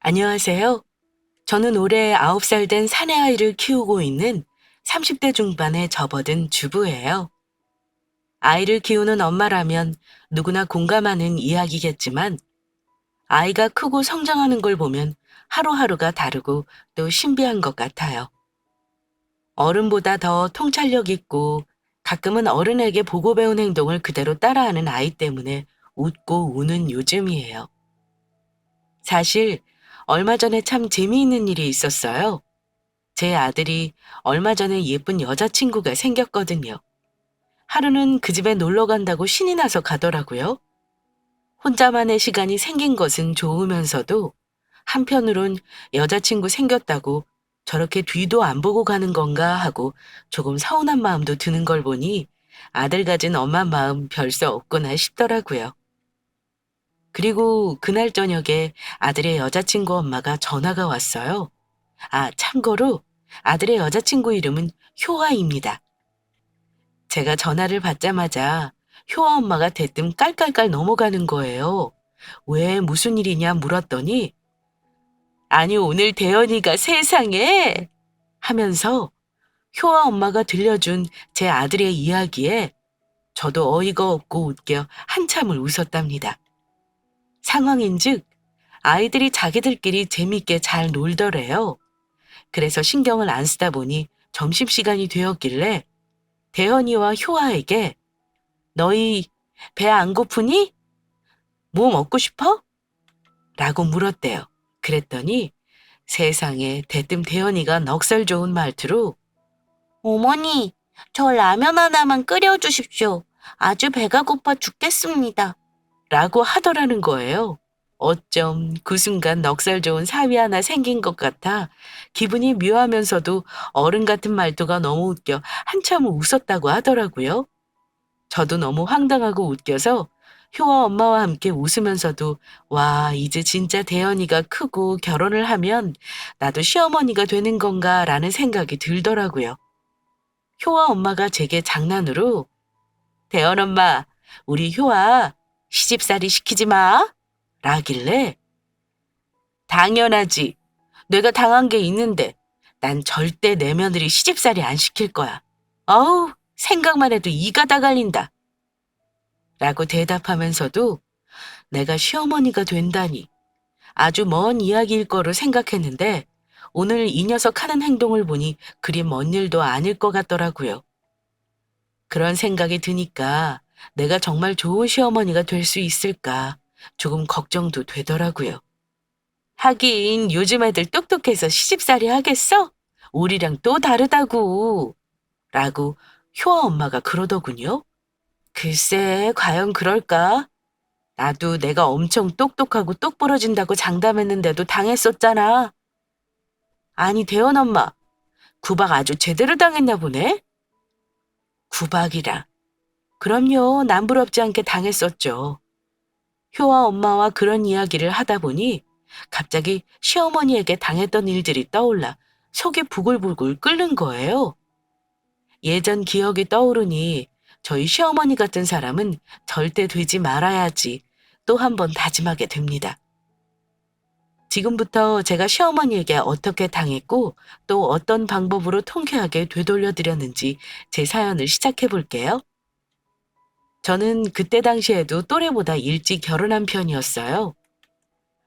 안녕하세요. 저는 올해 9살 된 사내아이를 키우고 있는 30대 중반에 접어든 주부예요. 아이를 키우는 엄마라면 누구나 공감하는 이야기겠지만 아이가 크고 성장하는 걸 보면 하루하루가 다르고 또 신비한 것 같아요. 어른보다 더 통찰력 있고 가끔은 어른에게 보고 배운 행동을 그대로 따라하는 아이 때문에 웃고 우는 요즘이에요. 사실 얼마 전에 참 재미있는 일이 있었어요. 제 아들이 얼마 전에 예쁜 여자친구가 생겼거든요. 하루는 그 집에 놀러 간다고 신이 나서 가더라고요. 혼자만의 시간이 생긴 것은 좋으면서도 한편으론 여자친구 생겼다고 저렇게 뒤도 안 보고 가는 건가 하고 조금 서운한 마음도 드는 걸 보니 아들 가진 엄마 마음 별 수 없구나 싶더라고요. 그리고 그날 저녁에 아들의 여자친구 엄마가 전화가 왔어요. 아, 참고로 아들의 여자친구 이름은 효아입니다. 제가 전화를 받자마자 효아 엄마가 대뜸 깔깔깔 넘어가는 거예요. 왜 무슨 일이냐 물었더니 아니 오늘 대현이가 세상에 하면서 효아 엄마가 들려준 제 아들의 이야기에 저도 어이가 없고 웃겨 한참을 웃었답니다. 상황인즉 아이들이 자기들끼리 재밌게 잘 놀더래요. 그래서 신경을 안 쓰다 보니 점심시간이 되었길래 대현이와 효아에게 너희 배 안 고프니? 뭐 먹고 싶어? 라고 물었대요. 그랬더니 세상에 대뜸 대현이가 넉살 좋은 말투로 어머니, 저 라면 하나만 끓여주십시오. 아주 배가 고파 죽겠습니다. 라고 하더라는 거예요. 어쩜 그 순간 넉살 좋은 사위 하나 생긴 것 같아 기분이 묘하면서도 어른 같은 말투가 너무 웃겨 한참 웃었다고 하더라고요. 저도 너무 황당하고 웃겨서 효와 엄마와 함께 웃으면서도 와, 이제 진짜 대현이가 크고 결혼을 하면 나도 시어머니가 되는 건가라는 생각이 들더라고요. 효와 엄마가 제게 장난으로 대현 엄마, 우리 효아 시집살이 시키지 마. 라길래 당연하지. 내가 당한 게 있는데 난 절대 내 며느리 시집살이 안 시킬 거야. 어우, 생각만 해도 이가 다 갈린다. 라고 대답하면서도 내가 시어머니가 된다니 아주 먼 이야기일 거로 생각했는데 오늘 이 녀석 하는 행동을 보니 그리 먼 일도 아닐 것 같더라고요. 그런 생각이 드니까 내가 정말 좋은 시어머니가 될 수 있을까 조금 걱정도 되더라고요. 하긴 요즘 애들 똑똑해서 시집살이 하겠어? 우리랑 또 다르다고. 라고 효아 엄마가 그러더군요. 글쎄, 과연 그럴까? 나도 내가 엄청 똑똑하고 똑부러진다고 장담했는데도 당했었잖아. 아니, 대원 엄마, 구박 아주 제대로 당했나 보네? 구박이라. 그럼요, 남부럽지 않게 당했었죠. 효와 엄마와 그런 이야기를 하다 보니 갑자기 시어머니에게 당했던 일들이 떠올라 속이 부글부글 끓는 거예요. 예전 기억이 떠오르니 저희 시어머니 같은 사람은 절대 되지 말아야지 또 한 번 다짐하게 됩니다. 지금부터 제가 시어머니에게 어떻게 당했고 또 어떤 방법으로 통쾌하게 되돌려 드렸는지 제 사연을 시작해 볼게요. 저는 그때 당시에도 또래보다 일찍 결혼한 편이었어요.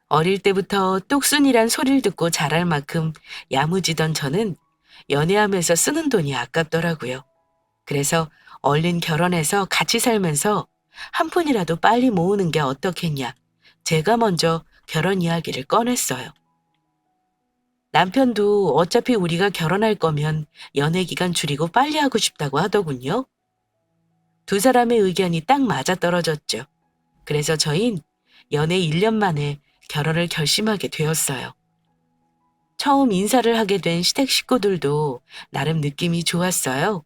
어릴 때부터 똑순이란 소리를 듣고 자랄 만큼 야무지던 저는 연애하면서 쓰는 돈이 아깝더라고요. 그래서 얼른 결혼해서 같이 살면서 한 푼이라도 빨리 모으는 게 어떻겠냐. 제가 먼저 결혼 이야기를 꺼냈어요. 남편도 어차피 우리가 결혼할 거면 연애 기간 줄이고 빨리 하고 싶다고 하더군요. 두 사람의 의견이 딱 맞아떨어졌죠. 그래서 저흰 연애 1년 만에 결혼을 결심하게 되었어요. 처음 인사를 하게 된 시댁 식구들도 나름 느낌이 좋았어요.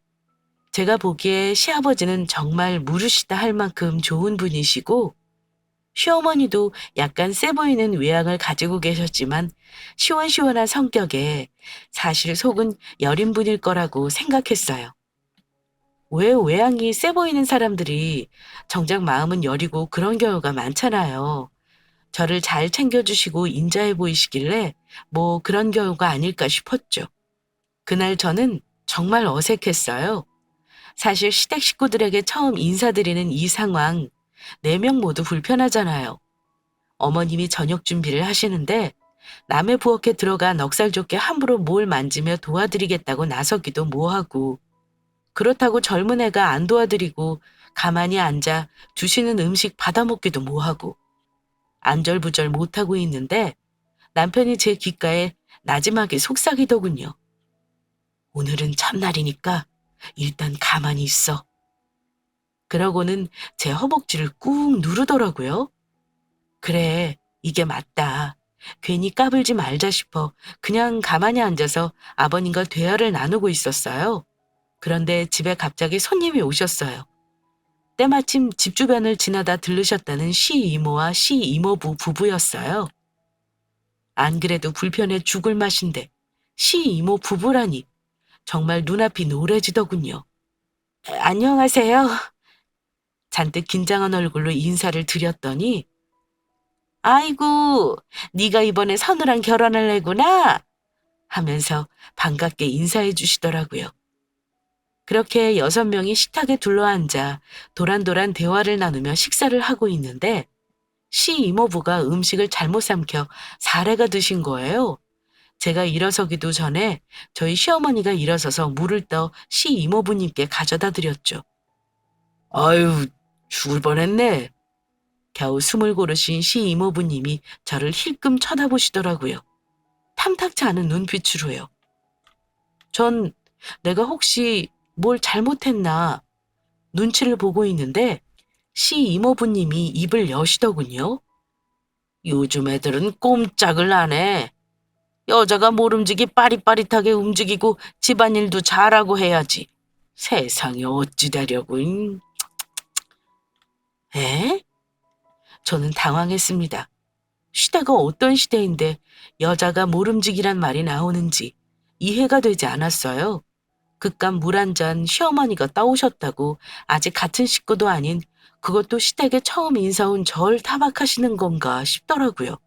제가 보기에 시아버지는 정말 물으시다 할 만큼 좋은 분이시고 시어머니도 약간 세 보이는 외양을 가지고 계셨지만 시원시원한 성격에 사실 속은 여린 분일 거라고 생각했어요. 왜 외양이 세 보이는 사람들이 정작 마음은 여리고 그런 경우가 많잖아요. 저를 잘 챙겨주시고 인자해 보이시길래 뭐 그런 경우가 아닐까 싶었죠. 그날 저는 정말 어색했어요. 사실 시댁 식구들에게 처음 인사드리는 이 상황, 4명 모두 불편하잖아요. 어머님이 저녁 준비를 하시는데 남의 부엌에 들어가 넉살 좋게 함부로 뭘 만지며 도와드리겠다고 나서기도 뭐하고, 그렇다고 젊은 애가 안 도와드리고 가만히 앉아 주시는 음식 받아먹기도 뭐하고, 안절부절 못하고 있는데 남편이 제 귓가에 나지막이 속삭이더군요. 오늘은 첫날이니까 일단 가만히 있어. 그러고는 제 허벅지를 꾹 누르더라고요. 그래, 이게 맞다. 괜히 까불지 말자 싶어 그냥 가만히 앉아서 아버님과 대화를 나누고 있었어요. 그런데 집에 갑자기 손님이 오셨어요. 때마침 집 주변을 지나다 들르셨다는 시이모와 시이모부 부부였어요. 안 그래도 불편해 죽을 맛인데 시이모 부부라니 정말 눈앞이 노래지더군요. 안녕하세요. 잔뜩 긴장한 얼굴로 인사를 드렸더니 아이고, 네가 이번에 서늘한 결혼을 내구나 하면서 반갑게 인사해 주시더라고요. 그렇게 6명이 식탁에 둘러앉아 도란도란 대화를 나누며 식사를 하고 있는데 시이모부가 음식을 잘못 삼켜 사례가 드신 거예요. 제가 일어서기도 전에 저희 시어머니가 일어서서 물을 떠 시이모부님께 가져다 드렸죠. 아유, 죽을 뻔했네. 겨우 숨을 고르신 시이모부님이 저를 힐끔 쳐다보시더라고요. 탐탁치 않은 눈빛으로요. 전 내가 혹시 뭘 잘못했나 눈치를 보고 있는데 시이모부님이 입을 여시더군요. 요즘 애들은 꼼짝을 안 해. 여자가 모름지기 빠릿빠릿하게 움직이고 집안일도 잘하고 해야지. 세상에 어찌 되려고. 에? 저는 당황했습니다. 시대가 어떤 시대인데 여자가 모름지기란 말이 나오는지 이해가 되지 않았어요. 그깟 물 한 잔 시어머니가 따오셨다고 아직 같은 식구도 아닌 그것도 시댁에 처음 인사 온 절 타박하시는 건가 싶더라고요.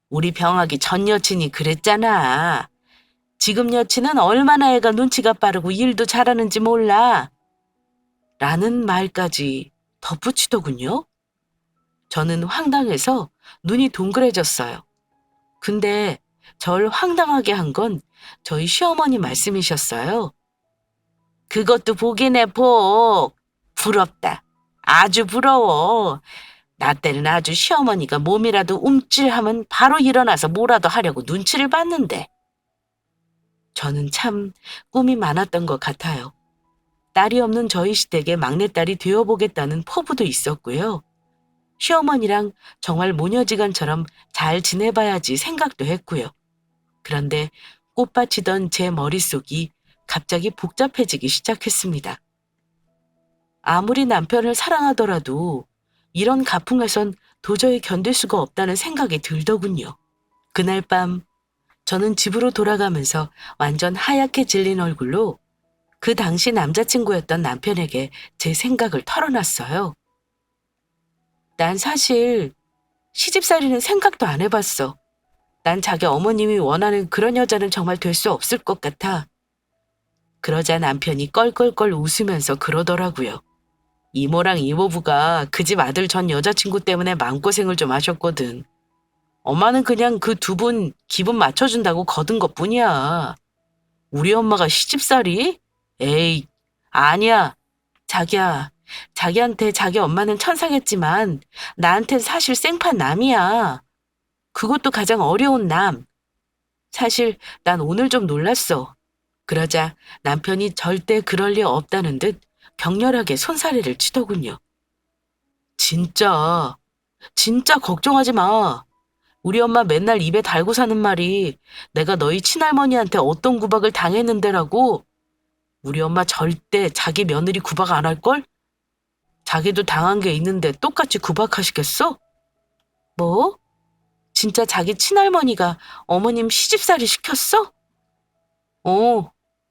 우리 병아기 전 여친이 그랬잖아. 지금 여친은 얼마나 애가 눈치가 빠르고 일도 잘하는지 몰라. 라는 말까지 덧붙이더군요. 저는 황당해서 눈이 동그래졌어요. 근데 절 황당하게 한 건 저희 시어머니 말씀이셨어요. 그것도 복이네, 복. 부럽다. 아주 부러워. 나 때는 아주 시어머니가 몸이라도 움찔하면 바로 일어나서 뭐라도 하려고 눈치를 봤는데. 저는 참 꿈이 많았던 것 같아요. 딸이 없는 저희 시댁에 막내딸이 되어보겠다는 포부도 있었고요. 시어머니랑 정말 모녀지간처럼 잘 지내봐야지 생각도 했고요. 그런데 꽃받치던 제 머릿속이 갑자기 복잡해지기 시작했습니다. 아무리 남편을 사랑하더라도 이런 가풍에선 도저히 견딜 수가 없다는 생각이 들더군요. 그날 밤 저는 집으로 돌아가면서 완전 하얗게 질린 얼굴로 그 당시 남자친구였던 남편에게 제 생각을 털어놨어요. 난 사실 시집살이는 생각도 안 해봤어. 난 자기 어머님이 원하는 그런 여자는 정말 될 수 없을 것 같아. 그러자 남편이 껄껄껄 웃으면서 그러더라고요. 이모랑 이모부가 그 집 아들 전 여자친구 때문에 마음고생을 좀 하셨거든. 엄마는 그냥 그 2분 기분 맞춰준다고 거둔 것뿐이야. 우리 엄마가 시집살이? 에이, 아니야. 자기야, 자기한테 자기 엄마는 천사겠지만 나한텐 사실 생판 남이야. 그것도 가장 어려운 남. 사실 난 오늘 좀 놀랐어. 그러자 남편이 절대 그럴 리 없다는 듯 격렬하게 손사래를 치더군요. 진짜 걱정하지 마. 우리 엄마 맨날 입에 달고 사는 말이 내가 너희 친할머니한테 어떤 구박을 당했는데라고. 우리 엄마 절대 자기 며느리 구박 안 할걸? 자기도 당한 게 있는데 똑같이 구박하시겠어? 뭐? 진짜 자기 친할머니가 어머님 시집살이 시켰어?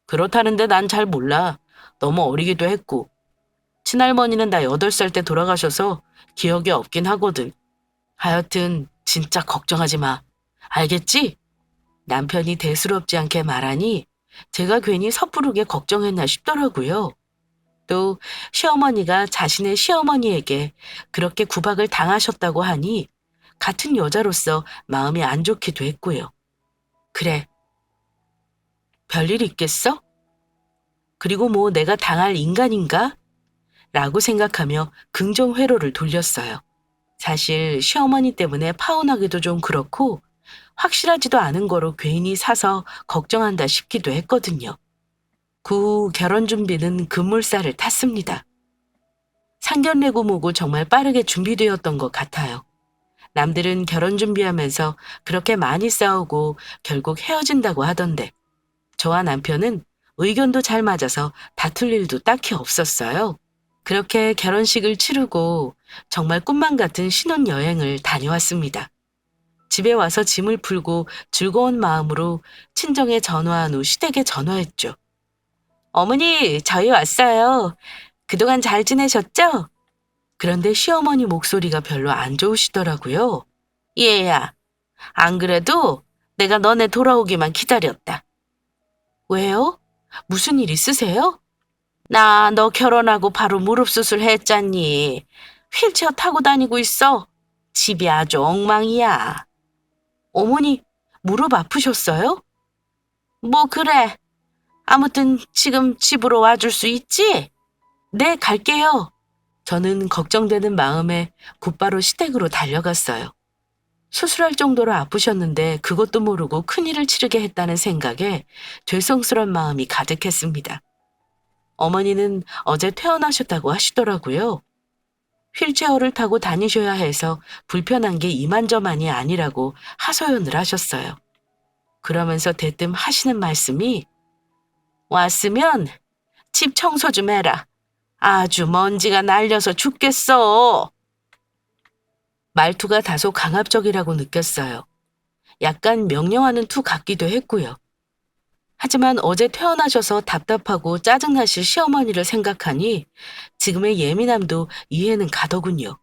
그렇다는데 난 잘 몰라. 너무 어리기도 했고. 친할머니는 나 8살 때 돌아가셔서 기억이 없긴 하거든. 하여튼 진짜 걱정하지 마. 알겠지? 남편이 대수롭지 않게 말하니 제가 괜히 섣부르게 걱정했나 싶더라고요. 또 시어머니가 자신의 시어머니에게 그렇게 구박을 당하셨다고 하니 같은 여자로서 마음이 안 좋기도 했고요. 그래, 별일 있겠어? 그리고 뭐 내가 당할 인간인가? 라고 생각하며 긍정 회로를 돌렸어요. 사실 시어머니 때문에 파혼하기도 좀 그렇고 확실하지도 않은 거로 괜히 사서 걱정한다 싶기도 했거든요. 그 후 결혼 준비는 급물살을 탔습니다. 상견례고 뭐고 정말 빠르게 준비되었던 것 같아요. 남들은 결혼 준비하면서 그렇게 많이 싸우고 결국 헤어진다고 하던데 저와 남편은 의견도 잘 맞아서 다툴 일도 딱히 없었어요. 그렇게 결혼식을 치르고 정말 꿈만 같은 신혼여행을 다녀왔습니다. 집에 와서 짐을 풀고 즐거운 마음으로 친정에 전화한 후 시댁에 전화했죠. 어머니, 저희 왔어요. 그동안 잘 지내셨죠? 그런데 시어머니 목소리가 별로 안 좋으시더라고요. 얘야, 안 그래도 내가 너네 돌아오기만 기다렸다. 왜요? 무슨 일 있으세요? 나 너 결혼하고 바로 무릎 수술했잖니. 휠체어 타고 다니고 있어. 집이 아주 엉망이야. 어머니, 무릎 아프셨어요? 뭐 그래. 아무튼 지금 집으로 와줄 수 있지? 네, 갈게요. 저는 걱정되는 마음에 곧바로 시댁으로 달려갔어요. 수술할 정도로 아프셨는데 그것도 모르고 큰일을 치르게 했다는 생각에 죄송스러운 마음이 가득했습니다. 어머니는 어제 퇴원하셨다고 하시더라고요. 휠체어를 타고 다니셔야 해서 불편한 게 이만저만이 아니라고 하소연을 하셨어요. 그러면서 대뜸 하시는 말씀이 왔으면 집 청소 좀 해라. 아주 먼지가 날려서 죽겠어. 말투가 다소 강압적이라고 느꼈어요. 약간 명령하는 투 같기도 했고요. 하지만 어제 퇴원하셔서 답답하고 짜증나실 시어머니를 생각하니 지금의 예민함도 이해는 가더군요.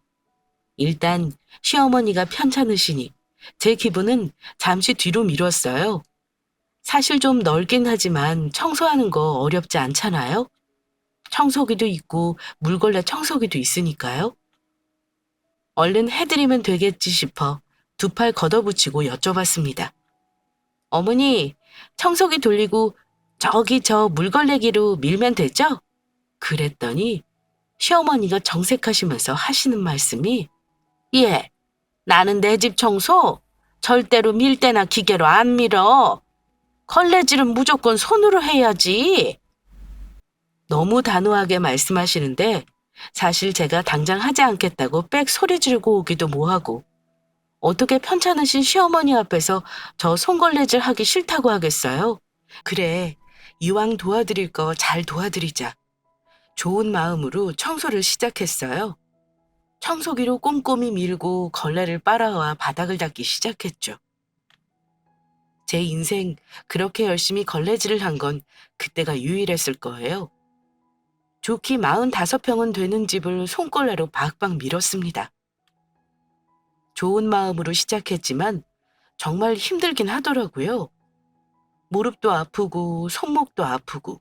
일단 시어머니가 편찮으시니 제 기분은 잠시 뒤로 미뤘어요. 사실 좀 넓긴 하지만 청소하는 거 어렵지 않잖아요? 청소기도 있고 물걸레 청소기도 있으니까요. 얼른 해드리면 되겠지 싶어 두 팔 걷어붙이고 여쭤봤습니다. 어머니, 청소기 돌리고 저기 저 물걸레기로 밀면 되죠? 그랬더니 시어머니가 정색하시면서 하시는 말씀이 예, 나는 내 집 청소 절대로 밀대나 기계로 안 밀어. 걸레질은 무조건 손으로 해야지. 너무 단호하게 말씀하시는데 사실 제가 당장 하지 않겠다고 빽 소리 지르고 오기도 뭐하고 어떻게 편찮으신 시어머니 앞에서 저 손걸레질 하기 싫다고 하겠어요? 그래, 이왕 도와드릴 거 잘 도와드리자. 좋은 마음으로 청소를 시작했어요. 청소기로 꼼꼼히 밀고 걸레를 빨아와 바닥을 닦기 시작했죠. 제 인생 그렇게 열심히 걸레질을 한 건 그때가 유일했을 거예요. 좋기 45평은 되는 집을 손걸레로 박박 밀었습니다. 좋은 마음으로 시작했지만 정말 힘들긴 하더라고요. 무릎도 아프고 손목도 아프고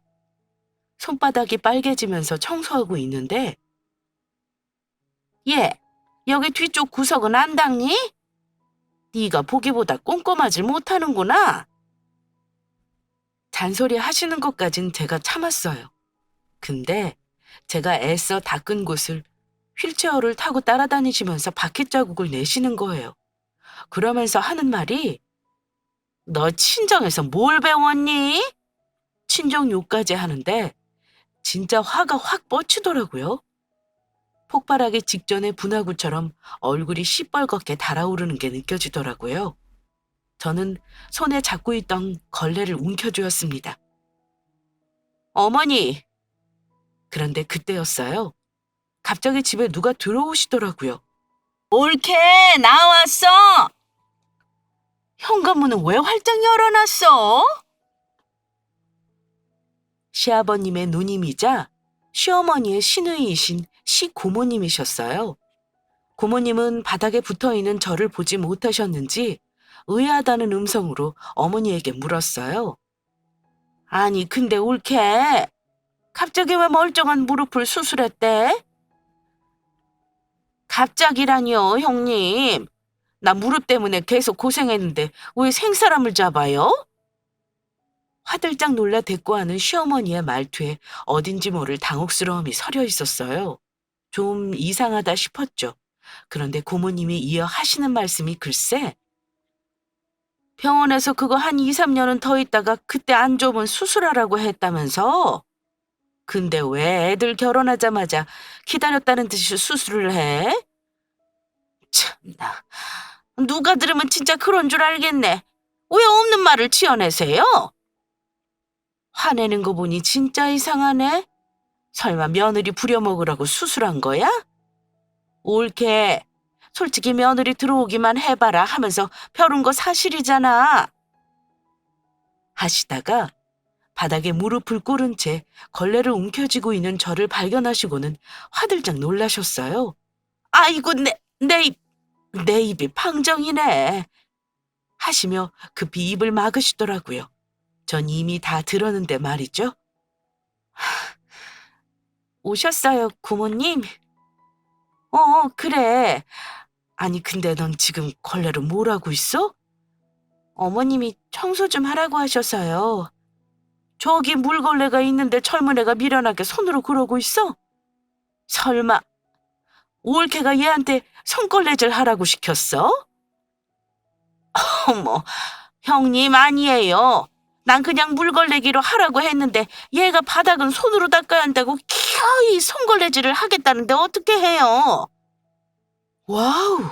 손바닥이 빨개지면서 청소하고 있는데 얘, 여기 뒤쪽 구석은 안 닦니? 네가 보기보다 꼼꼼하질 못하는구나. 잔소리 하시는 것까진 제가 참았어요. 근데 제가 애써 닦은 곳을 휠체어를 타고 따라다니시면서 바퀴 자국을 내시는 거예요. 그러면서 하는 말이 너 친정에서 뭘 배웠니? 친정 욕까지 하는데 진짜 화가 확 뻗치더라고요. 폭발하기 직전의 분화구처럼 얼굴이 시뻘겋게 달아오르는 게 느껴지더라고요. 저는 손에 잡고 있던 걸레를 움켜쥐었습니다. 어머니! 그런데 그때였어요. 갑자기 집에 누가 들어오시더라고요. 옳게 나왔어! 현관문은 왜 활짝 열어놨어? 시아버님의 누님이자 시어머니의 시누이이신 시고모님이셨어요. 고모님은 바닥에 붙어있는 저를 보지 못하셨는지 의아하다는 음성으로 어머니에게 물었어요. 아니, 근데 올케 갑자기 왜 멀쩡한 무릎을 수술했대? 갑자기라니요, 형님. 나 무릎 때문에 계속 고생했는데 왜 생사람을 잡아요? 화들짝 놀라 대꾸하는 시어머니의 말투에 어딘지 모를 당혹스러움이 서려 있었어요. 좀 이상하다 싶었죠. 그런데 고모님이 이어 하시는 말씀이 글쎄, 병원에서 그거 한 2, 3년은 더 있다가 그때 안 좋으면 수술하라고 했다면서? 근데 왜 애들 결혼하자마자 기다렸다는 듯이 수술을 해? 참나, 누가 들으면 진짜 그런 줄 알겠네. 왜 없는 말을 지어내세요? 화내는 거 보니 진짜 이상하네. 설마 며느리 부려먹으라고 수술한 거야? 옳게 솔직히 며느리 들어오기만 해봐라 하면서 벼른 거 사실이잖아. 하시다가 바닥에 무릎을 꿇은 채 걸레를 움켜쥐고 있는 저를 발견하시고는 화들짝 놀라셨어요. 아이고, 내 입이 팡정이네. 하시며 급히 입을 막으시더라고요. 전 이미 다 들었는데 말이죠. 오셨어요, 고모님? 그래. 아니, 근데 넌 지금 걸레로 뭘 하고 있어? 어머님이 청소 좀 하라고 하셔서요. 저기 물걸레가 있는데 젊은 애가 미련하게 손으로 그러고 있어? 설마 올케가 얘한테 손걸레질 하라고 시켰어? 어머, 형님 아니에요. 난 그냥 물걸레기로 하라고 했는데 얘가 바닥은 손으로 닦아야 한다고 기어이 손걸레질을 하겠다는데 어떻게 해요? 와우!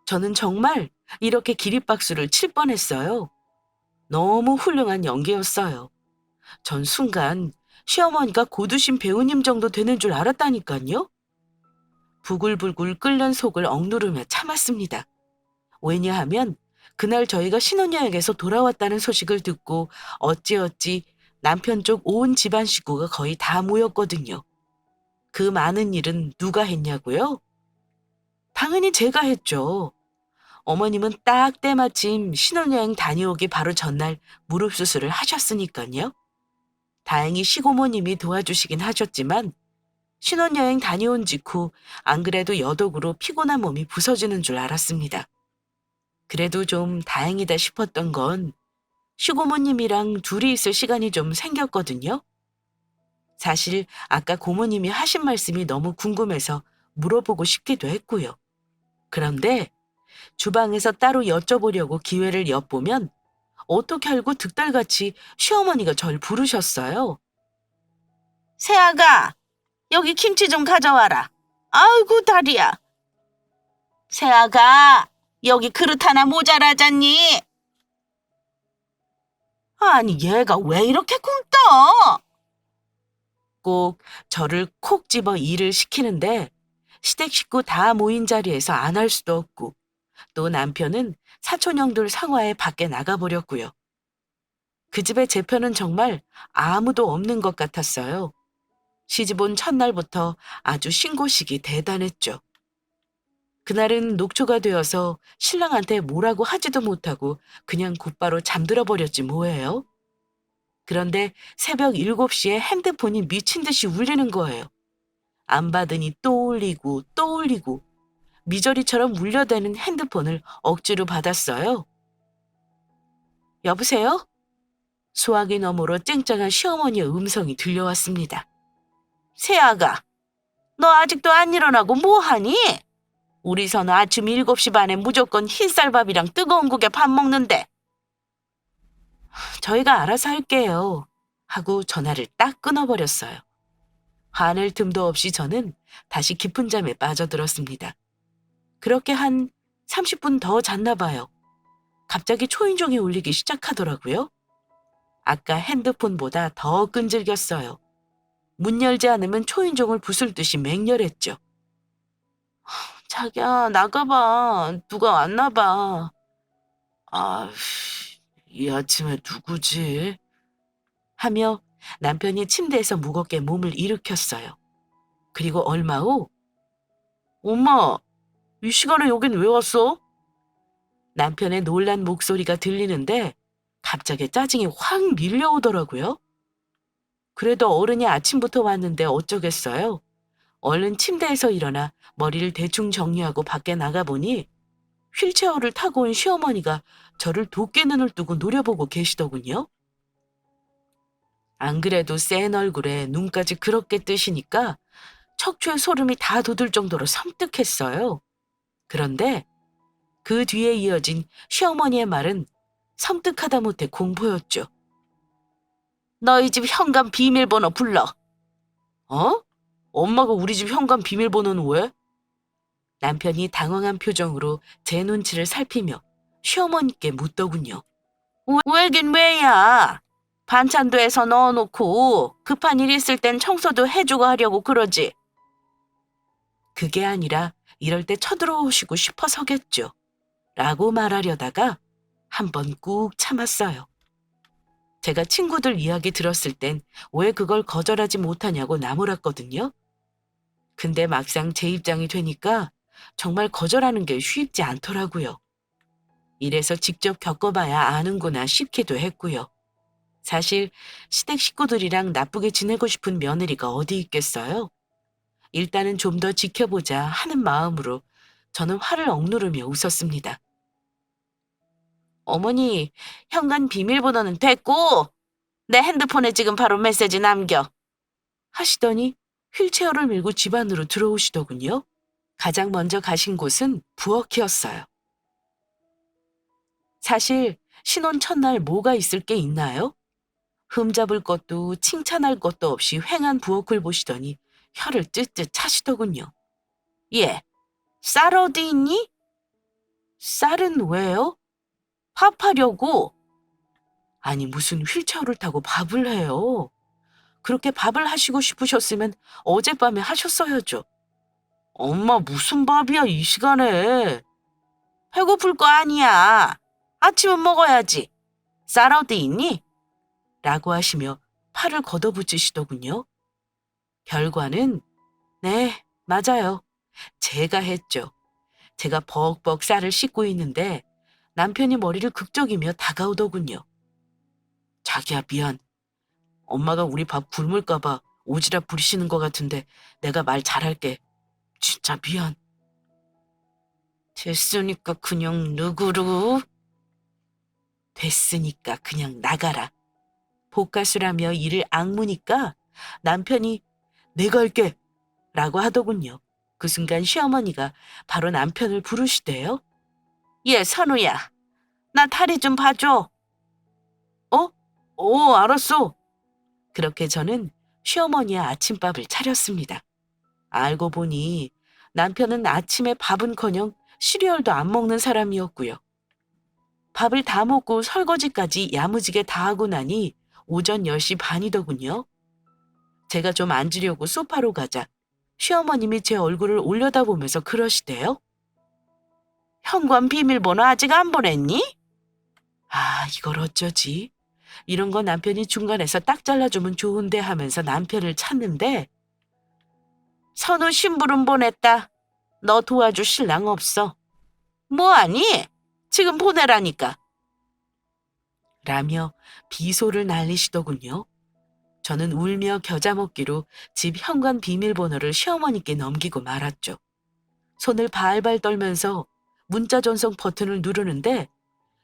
저는 정말 이렇게 기립박수를 칠 뻔했어요. 너무 훌륭한 연기였어요. 전 순간 시어머니가 고두심 배우님 정도 되는 줄 알았다니까요. 부글부글 끓는 속을 억누르며 참았습니다. 왜냐하면 그날 저희가 신혼여행에서 돌아왔다는 소식을 듣고 어찌어찌 남편 쪽 온 집안 식구가 거의 다 모였거든요. 그 많은 일은 누가 했냐고요? 당연히 제가 했죠. 어머님은 딱 때마침 신혼여행 다녀오기 바로 전날 무릎 수술을 하셨으니까요. 다행히 시고모님이 도와주시긴 하셨지만 신혼여행 다녀온 직후 안 그래도 여독으로 피곤한 몸이 부서지는 줄 알았습니다. 그래도 좀 다행이다 싶었던 건 시고모님이랑 둘이 있을 시간이 좀 생겼거든요. 사실 아까 고모님이 하신 말씀이 너무 궁금해서 물어보고 싶기도 했고요. 그런데 주방에서 따로 여쭤보려고 기회를 엿보면 어떻게 알고 득달같이 시어머니가 절 부르셨어요. 새아가, 여기 김치 좀 가져와라. 아이고, 다리야. 새아가, 여기 그릇 하나 모자라잖니? 아니, 얘가 왜 이렇게 굶떠? 꼭 저를 콕 집어 일을 시키는데 시댁 식구 다 모인 자리에서 안 할 수도 없고 또 남편은 사촌형들 상화에 밖에 나가버렸고요. 그 집의 제 편은 정말 아무도 없는 것 같았어요. 시집 온 첫날부터 아주 신고식이 대단했죠. 그날은 녹초가 되어서 신랑한테 뭐라고 하지도 못하고 그냥 곧바로 잠들어 버렸지 뭐예요. 그런데 새벽 7시에 핸드폰이 미친 듯이 울리는 거예요. 안 받으니 또 울리고 또 울리고 미저리처럼 울려대는 핸드폰을 억지로 받았어요. 여보세요? 수화기 너머로 쨍쨍한 시어머니의 음성이 들려왔습니다. 새아가, 너 아직도 안 일어나고 뭐하니? 우리 선우 아침 7시 반에 무조건 흰쌀밥이랑 뜨거운 국에 밥 먹는데. 저희가 알아서 할게요. 하고 전화를 딱 끊어버렸어요. 화낼 틈도 없이 저는 다시 깊은 잠에 빠져들었습니다. 그렇게 한 30분 더 잤나 봐요. 갑자기 초인종이 울리기 시작하더라고요. 아까 핸드폰보다 더 끈질겼어요. 문 열지 않으면 초인종을 부술 듯이 맹렬했죠. 자기야, 나가봐. 누가 왔나 봐. 아, 이 아침에 누구지? 하며 남편이 침대에서 무겁게 몸을 일으켰어요. 그리고 얼마 후 엄마, 이 시간에 여긴 왜 왔어? 남편의 놀란 목소리가 들리는데 갑자기 짜증이 확 밀려오더라고요. 그래도 어른이 아침부터 왔는데 어쩌겠어요. 얼른 침대에서 일어나 머리를 대충 정리하고 밖에 나가보니 휠체어를 타고 온 시어머니가 저를 도깨 눈을 뜨고 노려보고 계시더군요. 안 그래도 센 얼굴에 눈까지 그렇게 뜨시니까 척추에 소름이 다 돋을 정도로 섬뜩했어요. 그런데 그 뒤에 이어진 시어머니의 말은 섬뜩하다 못해 공포였죠. 너희 집 현관 비밀번호 불러. 어? 엄마가 우리 집 현관 비밀번호는 왜? 남편이 당황한 표정으로 제 눈치를 살피며 시어머니께 묻더군요. 왜긴 왜야? 반찬도 해서 넣어놓고 급한 일 있을 땐 청소도 해주고 하려고 그러지. 그게 아니라 이럴 때 쳐들어오시고 싶어서겠죠. 라고 말하려다가 한 번 꾹 참았어요. 제가 친구들 이야기 들었을 땐 왜 그걸 거절하지 못하냐고 나무랐거든요. 근데 막상 제 입장이 되니까 정말 거절하는 게 쉽지 않더라고요. 이래서 직접 겪어봐야 아는구나 싶기도 했고요. 사실 시댁 식구들이랑 나쁘게 지내고 싶은 며느리가 어디 있겠어요? 일단은 좀 더 지켜보자 하는 마음으로 저는 화를 억누르며 웃었습니다. 어머니, 현관 비밀번호는 됐고 내 핸드폰에 지금 바로 메시지 남겨. 하시더니 휠체어를 밀고 집 안으로 들어오시더군요. 가장 먼저 가신 곳은 부엌이었어요. 사실 신혼 첫날 뭐가 있을 게 있나요? 흠잡을 것도 칭찬할 것도 없이 휑한 부엌을 보시더니 혀를 쯧쯧 차시더군요. 예, 쌀 어디 있니? 쌀은 왜요? 밥하려고. 아니 무슨 휠체어를 타고 밥을 해요. 그렇게 밥을 하시고 싶으셨으면 어젯밤에 하셨어야죠. 엄마 무슨 밥이야 이 시간에. 배고플 거 아니야. 아침은 먹어야지. 쌀 어디 있니? 라고 하시며 팔을 걷어붙이시더군요. 결과는 네, 맞아요. 제가 했죠. 제가 벅벅 쌀을 씻고 있는데 남편이 머리를 극적이며 다가오더군요. 자기야 미안. 엄마가 우리 밥 굶을까 봐 오지랖 부리시는 것 같은데 내가 말 잘할게. 진짜 미안. 됐으니까 그냥 누구루? 됐으니까 그냥 나가라. 복가수라며 이를 악무니까 남편이 내가 할게 라고 하더군요. 그 순간 시어머니가 바로 남편을 부르시대요. 예, 선우야. 나 다리 좀 봐줘. 어? 알았어. 그렇게 저는 시어머니의 아침밥을 차렸습니다. 알고 보니 남편은 아침에 밥은커녕 시리얼도 안 먹는 사람이었고요. 밥을 다 먹고 설거지까지 야무지게 다 하고 나니 오전 10시 반이더군요. 제가 좀 앉으려고 소파로 가자 시어머님이 제 얼굴을 올려다보면서 그러시대요. 현관 비밀번호 아직 안 보냈니? 아, 이걸 어쩌지? 이런 거 남편이 중간에서 딱 잘라주면 좋은데 하면서 남편을 찾는데 선우 심부름 보냈다. 너 도와줄 신랑 없어. 뭐하니? 지금 보내라니까. 라며 비소를 날리시더군요. 저는 울며 겨자 먹기로 집 현관 비밀번호를 시어머니께 넘기고 말았죠. 손을 발발 떨면서 문자 전송 버튼을 누르는데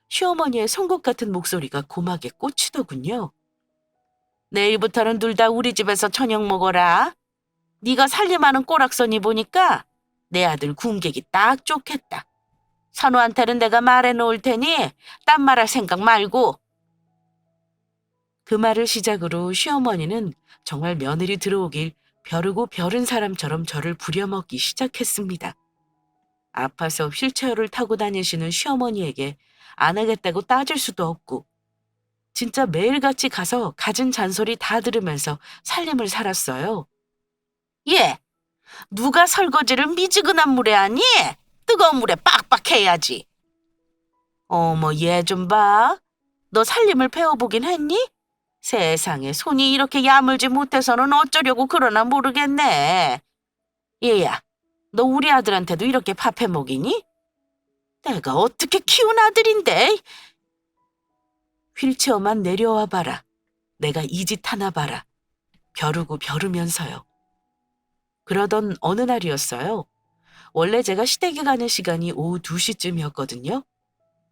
시어머니의 송곳 같은 목소리가 고막에 꽂히더군요. 내일부터는 둘 다 우리 집에서 저녁 먹어라. 네가 살림하는 꼬락서니 보니까 내 아들 군객이 딱 좋겠다. 선우한테는 내가 말해놓을 테니 딴 말할 생각 말고. 그 말을 시작으로 시어머니는 정말 며느리 들어오길 벼르고 벼른 사람처럼 저를 부려먹기 시작했습니다. 아파서 휠체어를 타고 다니시는 시어머니에게 안 하겠다고 따질 수도 없고 진짜 매일같이 가서 갖은 잔소리 다 들으면서 살림을 살았어요. 예, 누가 설거지를 미지근한 물에 하니? 뜨거운 물에 빡빡 해야지. 어머, 얘 좀 봐. 너 살림을 배워보긴 했니? 세상에 손이 이렇게 야물지 못해서는 어쩌려고 그러나 모르겠네. 얘야, 너 우리 아들한테도 이렇게 밥해 먹이니? 내가 어떻게 키운 아들인데? 휠체어만 내려와 봐라. 내가 이 짓 하나 봐라. 벼르고 벼르면서요. 그러던 어느 날이었어요. 원래 제가 시댁에 가는 시간이 오후 2시쯤이었거든요.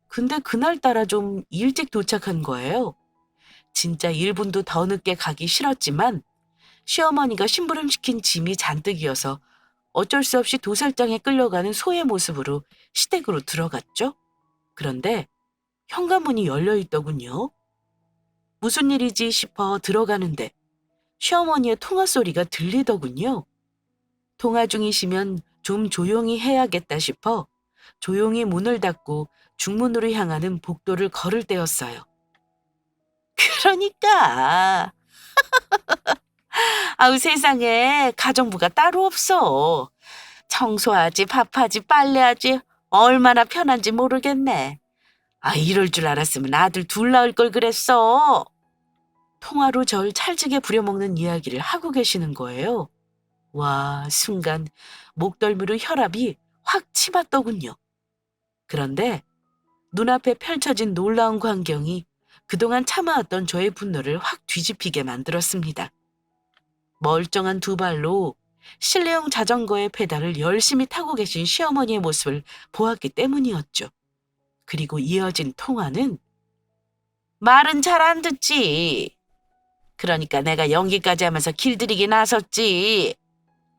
근데 그날따라 좀 일찍 도착한 거예요. 진짜 1분도 더 늦게 가기 싫었지만 시어머니가 심부름시킨 짐이 잔뜩이어서 어쩔 수 없이 도살장에 끌려가는 소의 모습으로 시댁으로 들어갔죠. 그런데 현관문이 열려 있더군요. 무슨 일이지 싶어 들어가는데 시어머니의 통화 소리가 들리더군요. 통화 중이시면 좀 조용히 해야겠다 싶어 조용히 문을 닫고 중문으로 향하는 복도를 걸을 때였어요. 그러니까 아우 세상에 가정부가 따로 없어. 청소하지 밥하지 빨래하지 얼마나 편한지 모르겠네. 아 이럴 줄 알았으면 아들 둘 낳을 걸 그랬어. 통화로 절 찰지게 부려먹는 이야기를 하고 계시는 거예요. 와 순간 목덜미로 혈압이 확 치받더군요. 그런데 눈앞에 펼쳐진 놀라운 광경이 그동안 참아왔던 저의 분노를 확 뒤집히게 만들었습니다. 멀쩡한 두 발로 실내용 자전거의 페달을 열심히 타고 계신 시어머니의 모습을 보았기 때문이었죠. 그리고 이어진 통화는 말은 잘 안 듣지. 그러니까 내가 연기까지 하면서 길들이기 나섰지.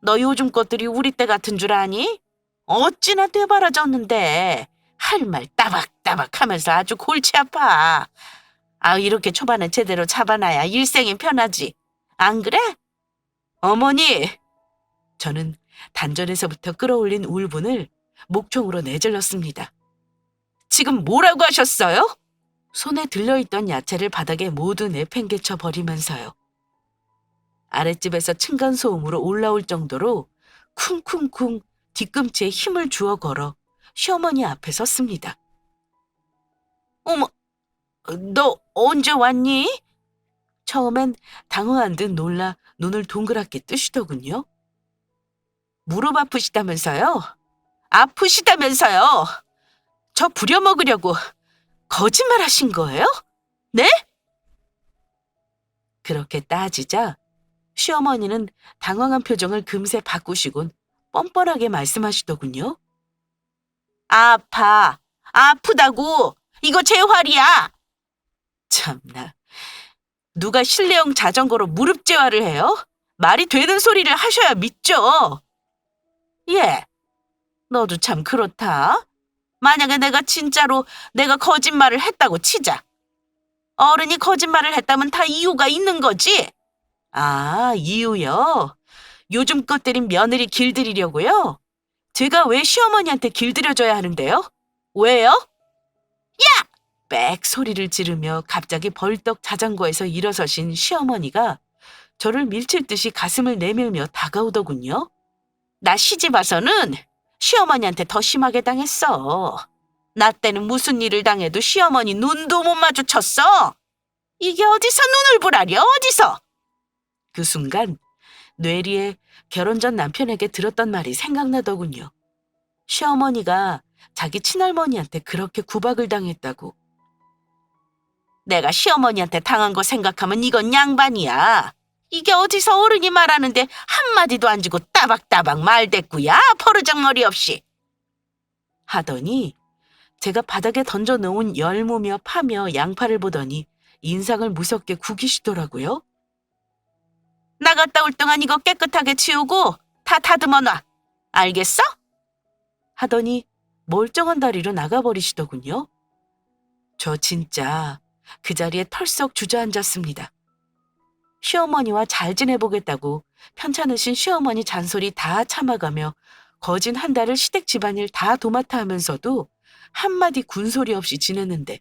너 요즘 것들이 우리 때 같은 줄 아니? 어찌나 되바라졌는데 할 말 따박따박 하면서 아주 골치 아파. 아 이렇게 초반에 제대로 잡아놔야 일생이 편하지. 안 그래? 어머니! 저는 단전에서부터 끌어올린 울분을 목청으로 내질렀습니다. 지금 뭐라고 하셨어요? 손에 들려있던 야채를 바닥에 모두 내팽개쳐 버리면서요. 아랫집에서 층간소음으로 올라올 정도로 쿵쿵쿵 뒤꿈치에 힘을 주어 걸어 시어머니 앞에 섰습니다. 어머, 너 언제 왔니? 처음엔 당황한 듯 놀라 눈을 동그랗게 뜨시더군요. 무릎 아프시다면서요? 아프시다면서요? 저 부려먹으려고 거짓말 하신 거예요? 네? 그렇게 따지자 시어머니는 당황한 표정을 금세 바꾸시곤 뻔뻔하게 말씀하시더군요. 아파. 아프다고. 이거 제 활이야. 참나. 누가 실내용 자전거로 무릎 재활을 해요? 말이 되는 소리를 하셔야 믿죠. 예. 너도 참 그렇다. 만약에 내가 거짓말을 했다고 치자. 어른이 거짓말을 했다면 다 이유가 있는 거지? 아, 이유요? 요즘 것들인 며느리 길들이려고요? 제가 왜 시어머니한테 길들여줘야 하는데요? 왜요? 야! 빽 소리를 지르며 갑자기 벌떡 자전거에서 일어서신 시어머니가 저를 밀칠 듯이 가슴을 내밀며 다가오더군요. 나 시집 와서는 시어머니한테 더 심하게 당했어. 나 때는 무슨 일을 당해도 시어머니 눈도 못 마주쳤어. 이게 어디서 눈을 보라려, 어디서? 그 순간 뇌리에 결혼 전 남편에게 들었던 말이 생각나더군요. 시어머니가 자기 친할머니한테 그렇게 구박을 당했다고. 내가 시어머니한테 당한 거 생각하면 이건 양반이야. 이게 어디서 어른이 말하는데 한마디도 안 주고 따박따박 말대꾸야, 버르장머리 없이. 하더니 제가 바닥에 던져놓은 열무며 파며 양파를 보더니 인상을 무섭게 구기시더라고요. 나갔다 올 동안 이거 깨끗하게 치우고 다 다듬어 놔. 알겠어? 하더니 멀쩡한 다리로 나가버리시더군요. 저 진짜 그 자리에 털썩 주저앉았습니다. 시어머니와 잘 지내보겠다고 편찮으신 시어머니 잔소리 다 참아가며 거진 한 달을 시댁 집안일 다 도맡아 하면서도 한마디 군소리 없이 지냈는데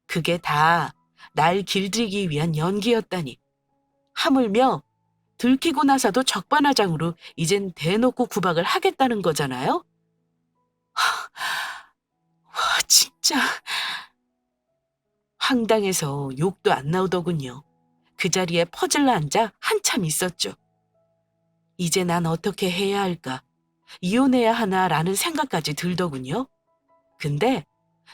그게 다 날 길들이기 위한 연기였다니. 하물며 들키고 나서도 적반하장으로 이젠 대놓고 구박을 하겠다는 거잖아요? 와, 진짜 황당해서 욕도 안 나오더군요. 그 자리에 퍼질러 앉아 한참 있었죠. 이제 난 어떻게 해야 할까? 이혼해야 하나라는 생각까지 들더군요. 근데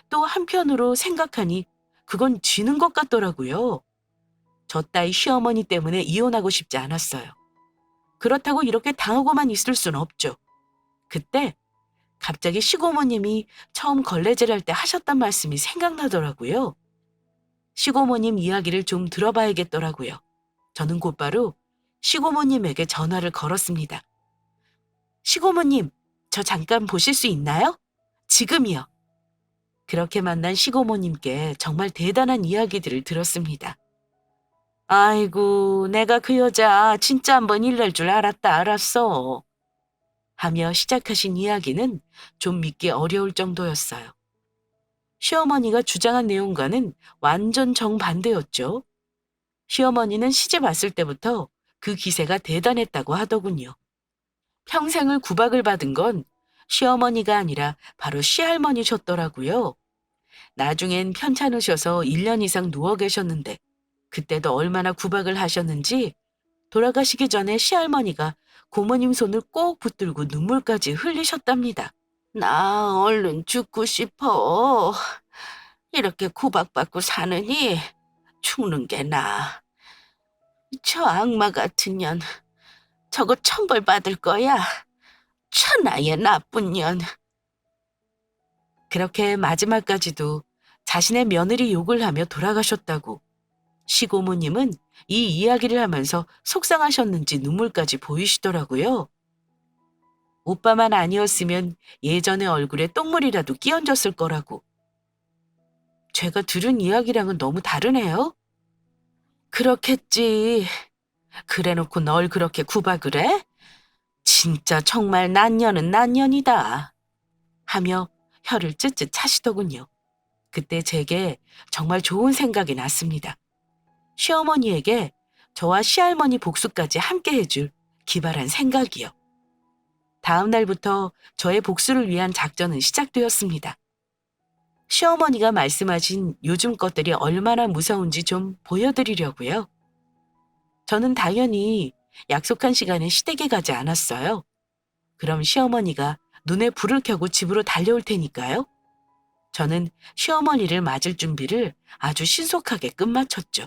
또 한편으로 생각하니 그건 쥐는 것 같더라고요. 저 따위 시어머니 때문에 이혼하고 싶지 않았어요. 그렇다고 이렇게 당하고만 있을 순 없죠. 그때 갑자기 시고모님이 처음 걸레질할 때 하셨단 말씀이 생각나더라고요. 시고모님 이야기를 좀 들어봐야겠더라고요. 저는 곧바로 시고모님에게 전화를 걸었습니다. 시고모님, 저 잠깐 보실 수 있나요? 지금이요. 그렇게 만난 시고모님께 정말 대단한 이야기들을 들었습니다. 아이고, 내가 그 여자 진짜 한번 일낼 줄 알았어. 하며 시작하신 이야기는 좀 믿기 어려울 정도였어요. 시어머니가 주장한 내용과는 완전 정반대였죠. 시어머니는 시집 왔을 때부터 그 기세가 대단했다고 하더군요. 평생을 구박을 받은 건 시어머니가 아니라 바로 시할머니셨더라고요. 나중엔 편찮으셔서 1년 이상 누워 계셨는데 그때도 얼마나 구박을 하셨는지 돌아가시기 전에 시할머니가 고모님 손을 꼭 붙들고 눈물까지 흘리셨답니다. 나 얼른 죽고 싶어. 이렇게 구박받고 사느니 죽는 게 나아. 저 악마 같은 년, 저거 천벌 받을 거야. 천하의 나쁜 년. 그렇게 마지막까지도 자신의 며느리 욕을 하며 돌아가셨다고 시고모님은 이 이야기를 하면서 속상하셨는지 눈물까지 보이시더라고요. 오빠만 아니었으면 예전의 얼굴에 똥물이라도 끼얹었을 거라고. 제가 들은 이야기랑은 너무 다르네요. 그렇겠지. 그래놓고 널 그렇게 구박을 해? 진짜 정말 난년은 난년이다. 하며 혀를 쯧쯧 차시더군요. 그때 제게 정말 좋은 생각이 났습니다. 시어머니에게 저와 시할머니 복수까지 함께 해줄 기발한 생각이요. 다음 날부터 저의 복수를 위한 작전은 시작되었습니다. 시어머니가 말씀하신 요즘 것들이 얼마나 무서운지 좀 보여드리려고요. 저는 당연히 약속한 시간에 시댁에 가지 않았어요. 그럼 시어머니가 눈에 불을 켜고 집으로 달려올 테니까요. 저는 시어머니를 맞을 준비를 아주 신속하게 끝마쳤죠.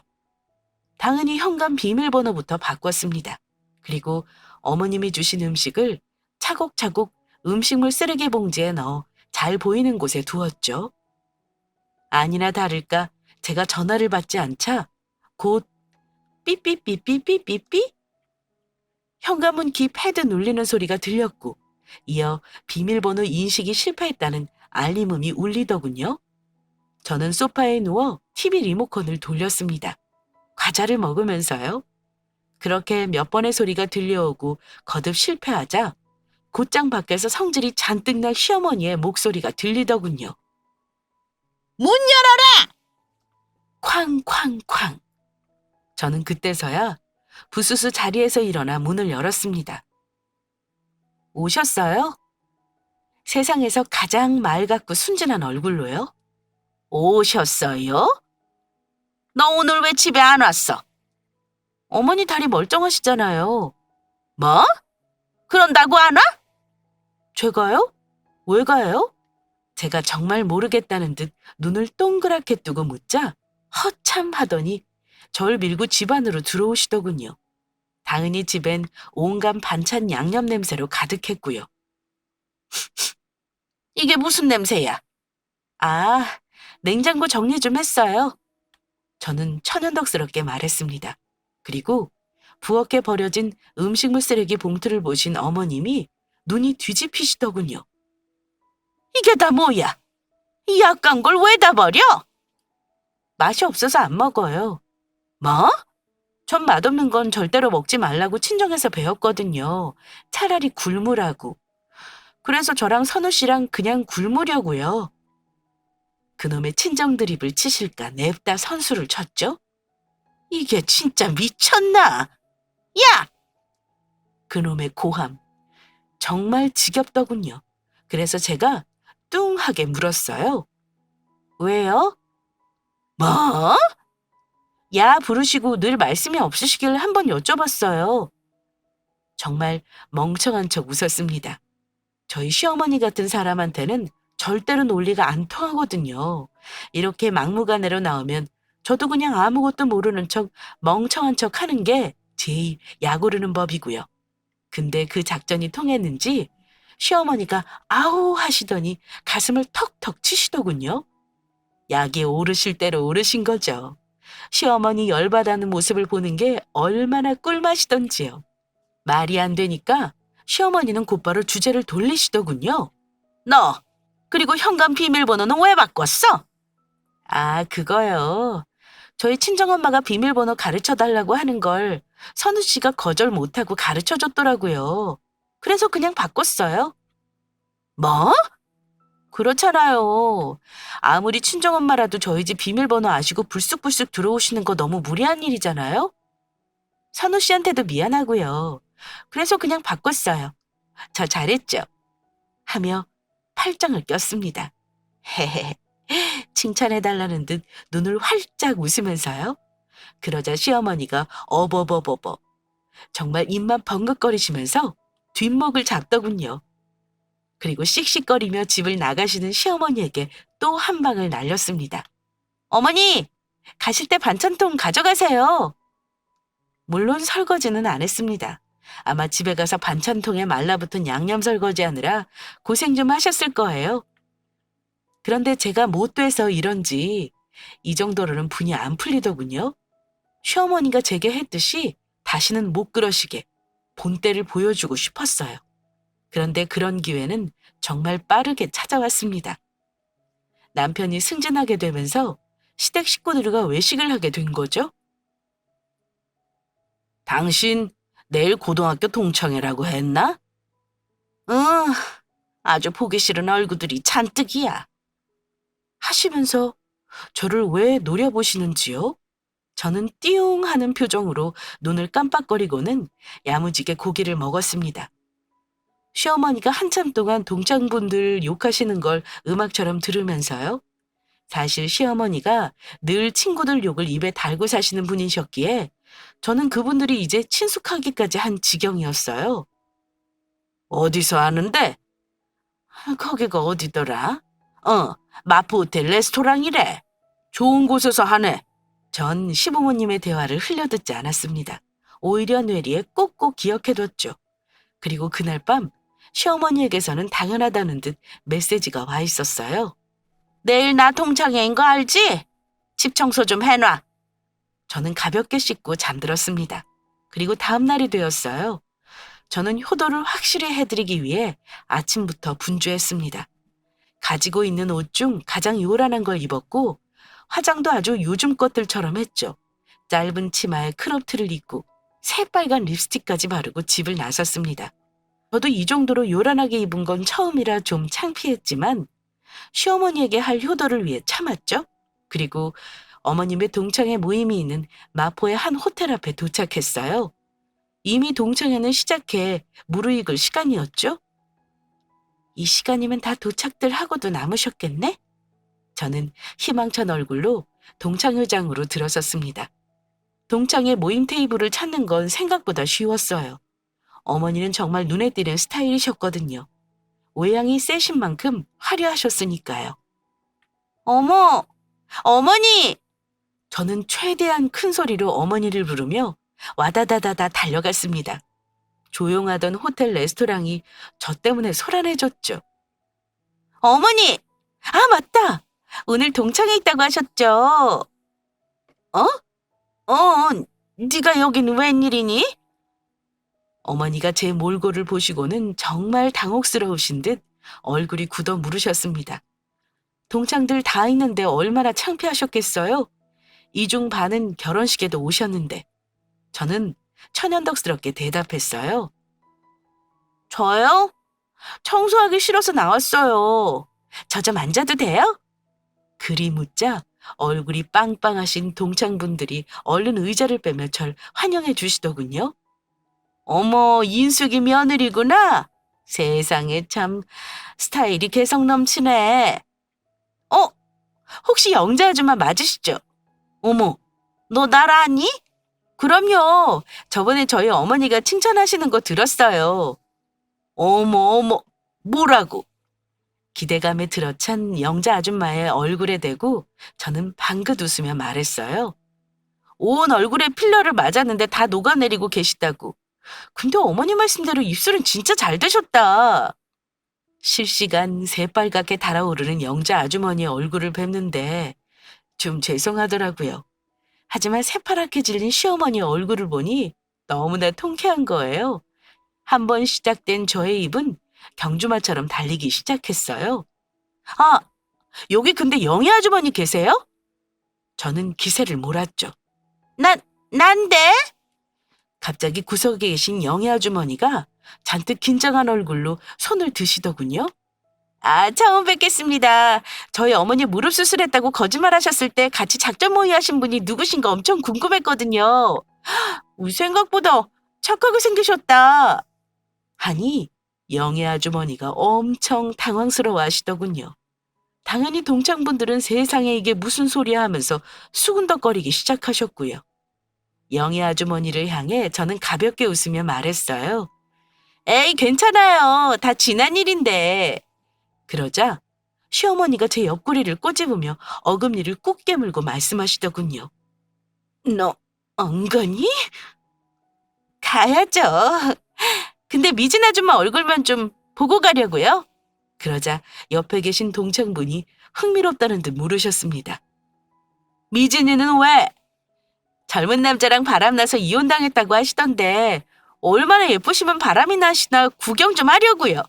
당연히 현관 비밀번호부터 바꿨습니다. 그리고 어머님이 주신 음식을 차곡차곡 음식물 쓰레기 봉지에 넣어 잘 보이는 곳에 두었죠. 아니나 다를까 제가 전화를 받지 않자 곧 삐삐삐삐삐삐삐 현관문 키 패드 눌리는 소리가 들렸고 이어 비밀번호 인식이 실패했다는 알림음이 울리더군요. 저는 소파에 누워 TV 리모컨을 돌렸습니다. 과자를 먹으면서요. 그렇게 몇 번의 소리가 들려오고 거듭 실패하자 곧장 밖에서 성질이 잔뜩 난 시어머니의 목소리가 들리더군요. 문 열어라! 쾅쾅쾅. 저는 그때서야 부스스 자리에서 일어나 문을 열었습니다. 오셨어요? 세상에서 가장 맑았고 순진한 얼굴로요. 오셨어요? 너 오늘 왜 집에 안 왔어? 어머니 다리 멀쩡하시잖아요. 뭐? 그런다고 안 와? 제가요? 왜 가요? 제가 정말 모르겠다는 듯 눈을 동그랗게 뜨고 묻자 허참 하더니 절 밀고 집 안으로 들어오시더군요. 당연히 집엔 온갖 반찬 양념 냄새로 가득했고요. 이게 무슨 냄새야? 아, 냉장고 정리 좀 했어요. 저는 천연덕스럽게 말했습니다. 그리고 부엌에 버려진 음식물 쓰레기 봉투를 보신 어머님이 눈이 뒤집히시더군요. 이게 다 뭐야? 이 약간 걸 왜 다 버려? 맛이 없어서 안 먹어요. 뭐? 전 맛없는 건 절대로 먹지 말라고 친정에서 배웠거든요. 차라리 굶으라고. 그래서 저랑 선우 씨랑 그냥 굶으려고요. 그놈의 친정 드립을 치실까 냅다 선수를 쳤죠? 이게 진짜 미쳤나? 야! 그놈의 고함. 정말 지겹더군요. 그래서 제가 뚱하게 물었어요. 왜요? 뭐? 야 부르시고 늘 말씀이 없으시길 한번 여쭤봤어요. 정말 멍청한 척 웃었습니다. 저희 시어머니 같은 사람한테는 절대로 논리가 안 통하거든요. 이렇게 막무가내로 나오면 저도 그냥 아무것도 모르는 척 멍청한 척 하는 게 제 약 오르는 법이고요. 근데 그 작전이 통했는지 시어머니가 아우 하시더니 가슴을 턱턱 치시더군요. 약이 오르실 대로 오르신 거죠. 시어머니 열받아하는 모습을 보는 게 얼마나 꿀맛이던지요. 말이 안 되니까 시어머니는 곧바로 주제를 돌리시더군요. 너, 그리고 현관 비밀번호는 왜 바꿨어? 아, 그거요. 저희 친정엄마가 비밀번호 가르쳐 달라고 하는 걸 선우 씨가 거절 못하고 가르쳐 줬더라고요. 그래서 그냥 바꿨어요. 뭐? 그렇잖아요. 아무리 친정엄마라도 저희 집 비밀번호 아시고 불쑥불쑥 들어오시는 거 너무 무리한 일이잖아요? 선우 씨한테도 미안하고요. 그래서 그냥 바꿨어요. 저 잘했죠? 하며 팔짱을 꼈습니다. 헤헤. 칭찬해달라는 듯 눈을 활짝 웃으면서요. 그러자 시어머니가 어버버버버 정말 입만 벙긋거리시면서 뒷목을 잡더군요. 그리고 씩씩거리며 집을 나가시는 시어머니에게 또 한 방을 날렸습니다. 어머니! 가실 때 반찬통 가져가세요. 물론 설거지는 안 했습니다. 아마 집에 가서 반찬통에 말라붙은 양념 설거지하느라 고생 좀 하셨을 거예요. 그런데 제가 못 돼서 이런지 이 정도로는 분이 안 풀리더군요. 시어머니가 제게 했듯이 다시는 못 그러시게 본때를 보여주고 싶었어요. 그런데 그런 기회는 정말 빠르게 찾아왔습니다. 남편이 승진하게 되면서 시댁 식구들과 외식을 하게 된 거죠. 당신 내일 고등학교 동창회라고 했나? 응, 아주 보기 싫은 얼굴들이 잔뜩이야. 하시면서 저를 왜 노려보시는지요? 저는 띠용 하는 표정으로 눈을 깜빡거리고는 야무지게 고기를 먹었습니다. 시어머니가 한참 동안 동창분들 욕하시는 걸 음악처럼 들으면서요. 사실 시어머니가 늘 친구들 욕을 입에 달고 사시는 분이셨기에 저는 그분들이 이제 친숙하기까지 한 지경이었어요. 어디서 하는데? 거기가 어디더라? 마포호텔 레스토랑이래. 좋은 곳에서 하네. 전 시부모님의 대화를 흘려듣지 않았습니다. 오히려 뇌리에 꼭꼭 기억해뒀죠. 그리고 그날 밤 시어머니에게서는 당연하다는 듯 메시지가 와 있었어요. 내일 나 동창회인 거 알지? 집 청소 좀 해놔. 저는 가볍게 씻고 잠들었습니다. 그리고 다음 날이 되었어요. 저는 효도를 확실히 해드리기 위해 아침부터 분주했습니다. 가지고 있는 옷 중 가장 요란한 걸 입었고 화장도 아주 요즘 것들처럼 했죠. 짧은 치마에 크롭트를 입고 새빨간 립스틱까지 바르고 집을 나섰습니다. 저도 이 정도로 요란하게 입은 건 처음이라 좀 창피했지만 시어머니에게 할 효도를 위해 참았죠. 그리고 어머님의 동창회 모임이 있는 마포의 한 호텔 앞에 도착했어요. 이미 동창회는 시작해 무르익을 시간이었죠. 이 시간이면 다 도착들 하고도 남으셨겠네? 저는 희망찬 얼굴로 동창회장으로 들어섰습니다. 동창회 모임 테이블을 찾는 건 생각보다 쉬웠어요. 어머니는 정말 눈에 띄는 스타일이셨거든요. 외양이 세신 만큼 화려하셨으니까요. 어머! 어머니! 저는 최대한 큰 소리로 어머니를 부르며 와다다다다 달려갔습니다. 조용하던 호텔 레스토랑이 저 때문에 소란해졌죠. 어머니! 아, 맞다! 오늘 동창회 있다고 하셨죠? 어? 네가 여긴 웬일이니? 어머니가 제 몰골을 보시고는 정말 당혹스러우신 듯 얼굴이 굳어 물으셨습니다. 동창들 다 있는데 얼마나 창피하셨겠어요? 이중 반은 결혼식에도 오셨는데. 저는 천연덕스럽게 대답했어요. 저요? 청소하기 싫어서 나왔어요. 저 좀 앉아도 돼요? 그리 묻자 얼굴이 빵빵하신 동창분들이 얼른 의자를 빼며 절 환영해 주시더군요. 어머, 인숙이 며느리구나. 세상에 참 스타일이 개성 넘치네. 어? 혹시 영자 아줌마 맞으시죠? 어머, 너 날 아니? 그럼요. 저번에 저희 어머니가 칭찬하시는 거 들었어요. 어머, 어머, 뭐라고? 기대감에 들어찬 영자 아줌마의 얼굴에 대고 저는 방긋 웃으며 말했어요. 온 얼굴에 필러를 맞았는데 다 녹아내리고 계시다고. 근데 어머니 말씀대로 입술은 진짜 잘 되셨다. 실시간 새빨갛게 달아오르는 영자 아주머니의 얼굴을 뵙는데 좀 죄송하더라고요. 하지만 새파랗게 질린 시어머니의 얼굴을 보니 너무나 통쾌한 거예요. 한번 시작된 저의 입은 경주마처럼 달리기 시작했어요. 아, 여기 근데 영희 아주머니 계세요? 저는 기세를 몰았죠. 난데? 갑자기 구석에 계신 영희 아주머니가 잔뜩 긴장한 얼굴로 손을 드시더군요. 아, 처음 뵙겠습니다. 저희 어머니 무릎 수술했다고 거짓말하셨을 때 같이 작전 모의 하신 분이 누구신가 엄청 궁금했거든요. 생각보다 착하게 생기셨다. 하니 영애 아주머니가 엄청 당황스러워 하시더군요. 당연히 동창분들은 세상에 이게 무슨 소리야 하면서 수군덕거리기 시작하셨고요. 영애 아주머니를 향해 저는 가볍게 웃으며 말했어요. 에이, 괜찮아요. 다 지난 일인데. 그러자 시어머니가 제 옆구리를 꼬집으며 어금니를 꾹 깨물고 말씀하시더군요. 너 엉거니? 가야죠. 근데 미진 아줌마 얼굴만 좀 보고 가려고요. 그러자 옆에 계신 동창분이 흥미롭다는 듯 물으셨습니다. 미진이는 왜? 젊은 남자랑 바람나서 이혼당했다고 하시던데 얼마나 예쁘시면 바람이 나시나 구경 좀 하려고요.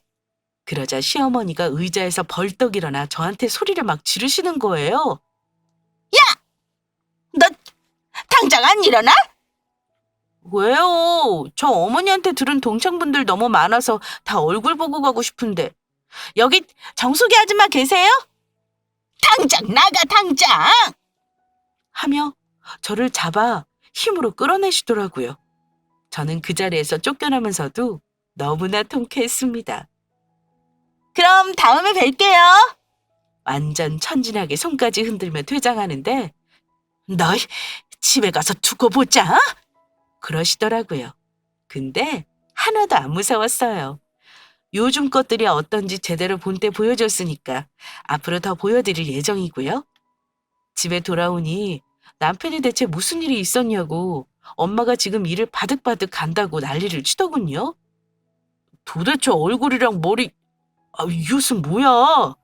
그러자 시어머니가 의자에서 벌떡 일어나 저한테 소리를 막 지르시는 거예요. 야! 너 당장 안 일어나? 왜요? 저 어머니한테 들은 동창분들 너무 많아서 다 얼굴 보고 가고 싶은데. 여기 정숙이 아줌마 계세요? 당장 나가, 당장! 하며 저를 잡아 힘으로 끌어내시더라고요. 저는 그 자리에서 쫓겨나면서도 너무나 통쾌했습니다. 그럼 다음에 뵐게요. 완전 천진하게 손까지 흔들며 퇴장하는데 너희 집에 가서 두고 보자. 그러시더라고요. 근데 하나도 안 무서웠어요. 요즘 것들이 어떤지 제대로 본 때 보여줬으니까 앞으로 더 보여드릴 예정이고요. 집에 돌아오니 남편이 대체 무슨 일이 있었냐고 엄마가 지금 일을 바득바득 간다고 난리를 치더군요. 도대체 얼굴이랑 머리, 이 옷은 뭐야?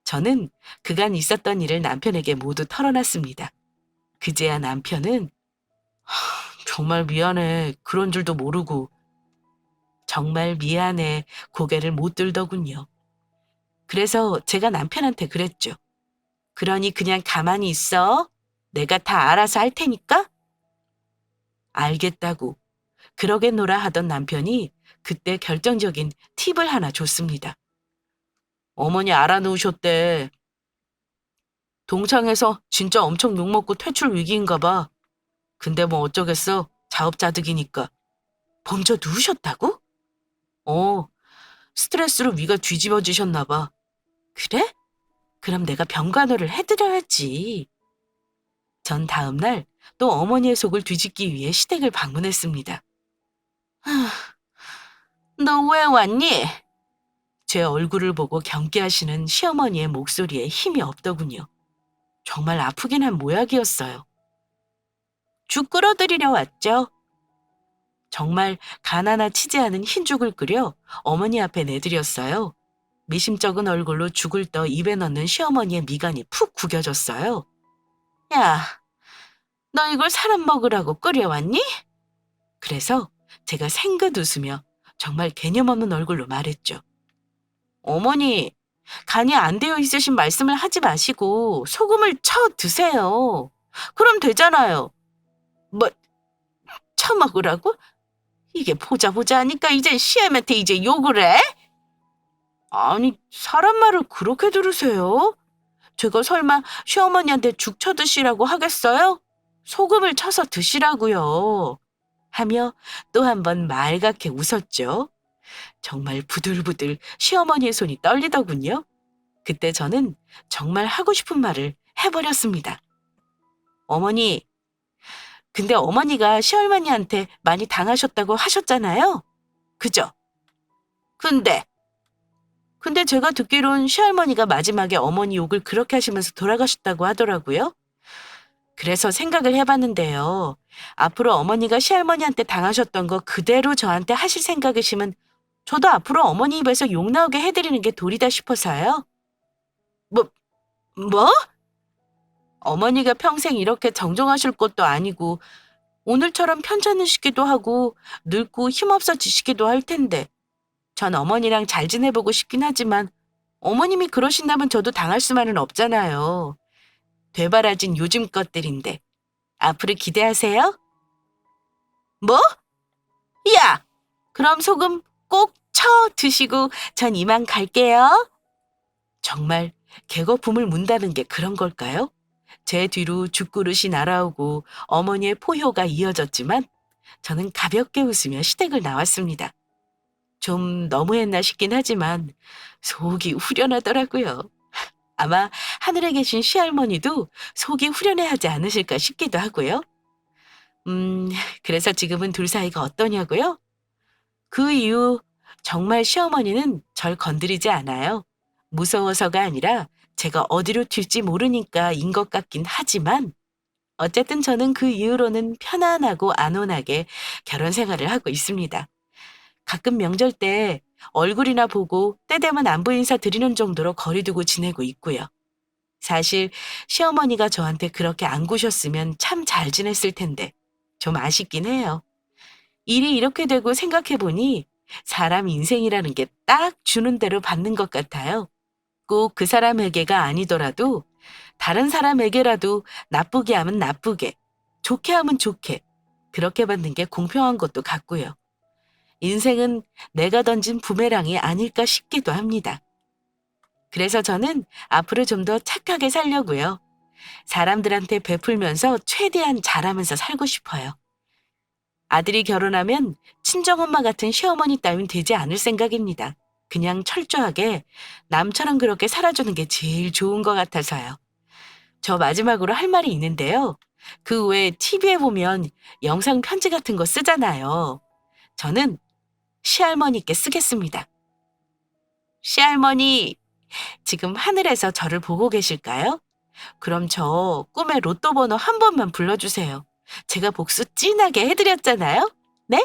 저는 그간 있었던 일을 남편에게 모두 털어놨습니다. 그제야 남편은 정말 미안해. 그런 줄도 모르고. 정말 미안해. 고개를 못 들더군요. 그래서 제가 남편한테 그랬죠. 그러니 그냥 가만히 있어. 내가 다 알아서 할 테니까. 알겠다고. 그러겠노라 하던 남편이 그때 결정적인 팁을 하나 줬습니다. 어머니 알아놓으셨대. 동창에서 진짜 엄청 욕먹고 퇴출 위기인가 봐. 근데 뭐 어쩌겠어. 자업자득이니까. 먼저 누우셨다고? 스트레스로 위가 뒤집어지셨나 봐. 그래? 그럼 내가 병간호를 해드려야지. 전 다음 날 또 어머니의 속을 뒤집기 위해 시댁을 방문했습니다. 너 왜 왔니? 제 얼굴을 보고 경계하시는 시어머니의 목소리에 힘이 없더군요. 정말 아프긴 한 모양이었어요. 죽 끓여드리려 왔죠. 정말 가나나 치지 않은 흰죽을 끓여 어머니 앞에 내드렸어요. 미심쩍은 얼굴로 죽을 떠 입에 넣는 시어머니의 미간이 푹 구겨졌어요. 야, 너 이걸 사람 먹으라고 끓여왔니? 그래서 제가 생긋 웃으며 정말 개념 없는 얼굴로 말했죠. 어머니, 간이 안 되어 있으신 말씀을 하지 마시고 소금을 쳐 드세요. 그럼 되잖아요. 뭐, 처먹으라고? 이게 보자 하니까 이제 시애한테 이제 욕을 해? 아니, 사람 말을 그렇게 들으세요? 제가 설마 시어머니한테 죽 쳐드시라고 하겠어요? 소금을 쳐서 드시라고요. 하며 또 한 번 말갛게 웃었죠. 정말 부들부들 시어머니의 손이 떨리더군요. 그때 저는 정말 하고 싶은 말을 해버렸습니다. 어머니, 근데 어머니가 시어머니한테 많이 당하셨다고 하셨잖아요? 그죠? 근데 근데 제가 듣기론 시할머니가 마지막에 어머니 욕을 그렇게 하시면서 돌아가셨다고 하더라고요. 그래서 생각을 해봤는데요. 앞으로 어머니가 시할머니한테 당하셨던 거 그대로 저한테 하실 생각이시면 저도 앞으로 어머니 입에서 욕 나오게 해드리는 게 도리다 싶어서요. 뭐, 뭐? 어머니가 평생 이렇게 정정하실 것도 아니고 오늘처럼 편찮으시기도 하고 늙고 힘없어지시기도 할 텐데 전 어머니랑 잘 지내보고 싶긴 하지만 어머님이 그러신다면 저도 당할 수만은 없잖아요. 되바라진 요즘 것들인데 앞으로 기대하세요. 뭐? 야! 그럼 소금 꼭 쳐 드시고 전 이만 갈게요. 정말 개거품을 문다는 게 그런 걸까요? 제 뒤로 죽그릇이 날아오고 어머니의 포효가 이어졌지만 저는 가볍게 웃으며 시댁을 나왔습니다. 좀 너무했나 싶긴 하지만 속이 후련하더라고요. 아마 하늘에 계신 시할머니도 속이 후련해하지 않으실까 싶기도 하고요. 음, 그래서 지금은 둘 사이가 어떠냐고요? 그 이후 정말 시어머니는 절 건드리지 않아요. 무서워서가 아니라 제가 어디로 튈지 모르니까인 것 같긴 하지만 어쨌든 저는 그 이후로는 편안하고 안온하게 결혼 생활을 하고 있습니다. 가끔 명절 때 얼굴이나 보고 때 되면 안부 인사 드리는 정도로 거리 두고 지내고 있고요. 사실 시어머니가 저한테 그렇게 안 구셨으면 참 잘 지냈을 텐데 좀 아쉽긴 해요. 일이 이렇게 되고 생각해보니 사람 인생이라는 게 딱 주는 대로 받는 것 같아요. 꼭 그 사람에게가 아니더라도 다른 사람에게라도 나쁘게 하면 나쁘게, 좋게 하면 좋게, 그렇게 받는 게 공평한 것도 같고요. 인생은 내가 던진 부메랑이 아닐까 싶기도 합니다. 그래서 저는 앞으로 좀 더 착하게 살려고요. 사람들한테 베풀면서 최대한 잘하면서 살고 싶어요. 아들이 결혼하면 친정엄마 같은 시어머니 따윈 되지 않을 생각입니다. 그냥 철저하게 남처럼 그렇게 살아주는 게 제일 좋은 것 같아서요. 저 마지막으로 할 말이 있는데요. 그 외에 TV에 보면 영상 편지 같은 거 쓰잖아요. 저는 시할머니께 쓰겠습니다. 시할머니, 지금 하늘에서 저를 보고 계실까요? 그럼 저 꿈에 로또 번호 한 번만 불러주세요. 제가 복수 찐하게 해드렸잖아요. 네?